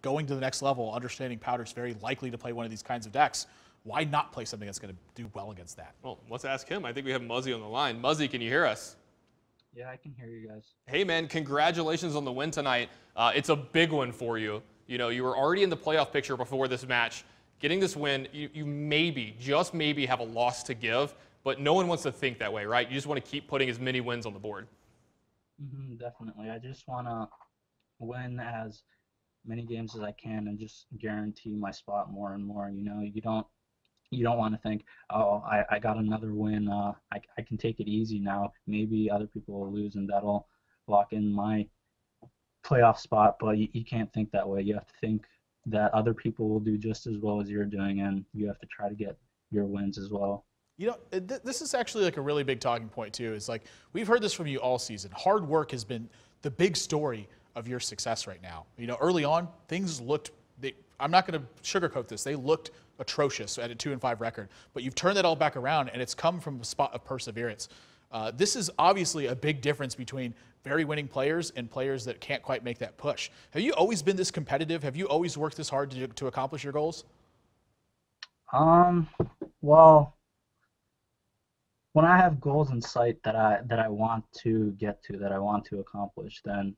going to the next level, understanding Powder's very likely to play one of these kinds of decks, why not play something that's going to do well against that? Well, let's ask him. I think we have Muzzy on the line. Muzzy, can you hear us? Yeah, I can hear you guys. Hey, man, congratulations on the win tonight. It's a big one for you. You know, you were already in the playoff picture before this match. Getting this win, you maybe, just maybe, have a loss to give, but no one wants to think that way, right? You just want to keep putting as many wins on the board. Definitely. I just want to win as many games as I can and just guarantee my spot more and more. You know, you don't want to think, oh, I got another win. I can take it easy now. Maybe other people will lose, and that'll lock in my playoff spot. But you can't think that way. You have to think that other people will do just as well as you're doing, and you have to try to get your wins as well. You know, this is actually like a really big talking point too. It's like we've heard this from you all season. Hard work has been the big story of your success right now. You know, early on, things looked, I'm not going to sugarcoat this, they looked atrocious at a 2-5 record, but you've turned that all back around, and it's come from a spot of perseverance. This is obviously a big difference between very winning players and players that can't quite make that push. Have you always been this competitive? Have you always worked this hard to accomplish your goals? Well, when I have goals in sight that I want to get to, that I want to accomplish, then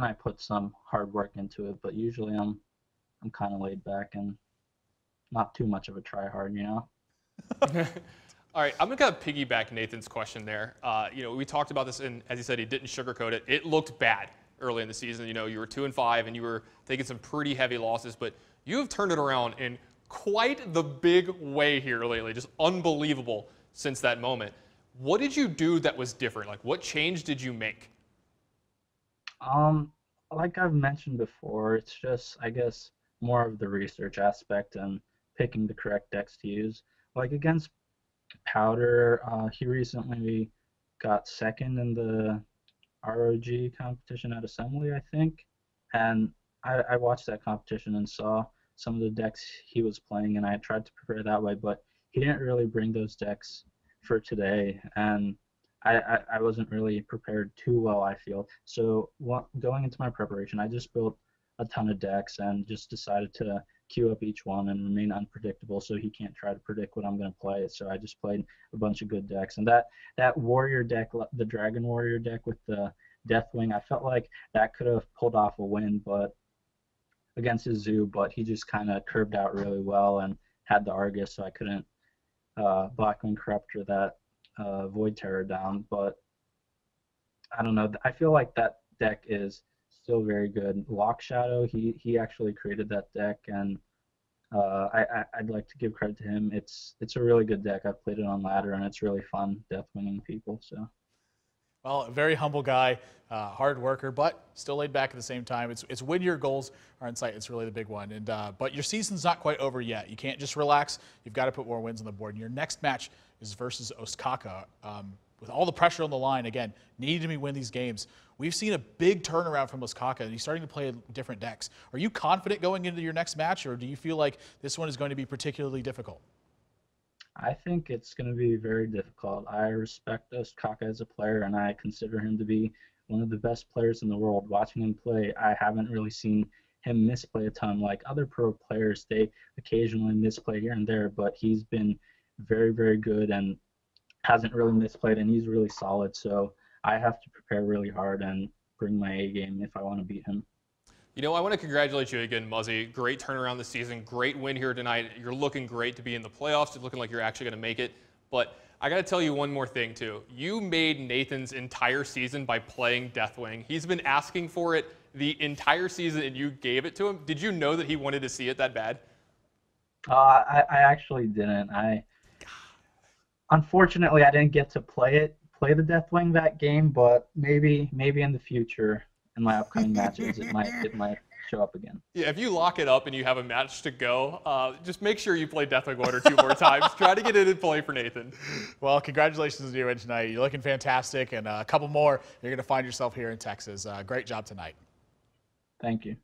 I put some hard work into it. But usually I'm kind of laid back and not too much of a try hard, you know. All right, I'm going to kind of piggyback Nathan's question there. You know, we talked about this, and as he said, he didn't sugarcoat it. It looked bad early in the season. You know, you were 2-5, and you were taking some pretty heavy losses, but you have turned it around in quite the big way here lately. Just unbelievable since that moment. What did you do that was different? Like, what change did you make? Like I've mentioned before, it's just, I guess, more of the research aspect and picking the correct decks to use. Like against Powder, he recently got second in the ROG competition at Assembly, I think. And I watched that competition and saw some of the decks he was playing, and I tried to prepare that way, but he didn't really bring those decks for today, and I wasn't really prepared too well, I feel. So going into my preparation, I just built a ton of decks and just decided to queue up each one and remain unpredictable so he can't try to predict what I'm going to play. So I just played a bunch of good decks. And that warrior deck, the Dragon Warrior deck with the Deathwing, I felt like that could have pulled off a win but against his zoo, but he just kind of curved out really well and had the Argus, so I couldn't Blackwing Corruptor that Void Terror down. But I don't know. I feel like that deck is still very good. Lock Shadow, he actually created that deck, and I'd like to give credit to him. It's a really good deck. I've played it on ladder, and it's really fun deathwinging people. So. Well, a very humble guy, hard worker, but still laid back at the same time. It's when your goals are in sight. It's really the big one. And but your season's not quite over yet. You can't just relax. You've got to put more wins on the board. And your next match is versus Osaka. With all the pressure on the line, again, needing to win these games. We've seen a big turnaround from Osaka, and he's starting to play different decks. Are you confident going into your next match, or do you feel like this one is going to be particularly difficult? I think it's going to be very difficult. I respect Osaka as a player, and I consider him to be one of the best players in the world. Watching him play, I haven't really seen him misplay a ton. Like other pro players, they occasionally misplay here and there, but he's been very, very good and hasn't really misplayed, and he's really solid. So I have to prepare really hard and bring my A game if I want to beat him. You know, I want to congratulate you again, Muzzy. Great turnaround this season. Great win here tonight. You're looking great to be in the playoffs. You're looking like you're actually going to make it. But I got to tell you one more thing, too. You made Nathan's entire season by playing Deathwing. He's been asking for it the entire season, and you gave it to him. Did you know that he wanted to see it that bad? I actually didn't. Unfortunately, I didn't get to play the Deathwing that game, but maybe in the future, in my upcoming matches, it might show up again. Yeah, if you lock it up and you have a match to go, just make sure you play Deathwing 1 or 2 more times. Try to get it in play for Nathan. Well, congratulations to you tonight. You're looking fantastic, and a couple more, you're going to find yourself here in Texas. Great job tonight. Thank you.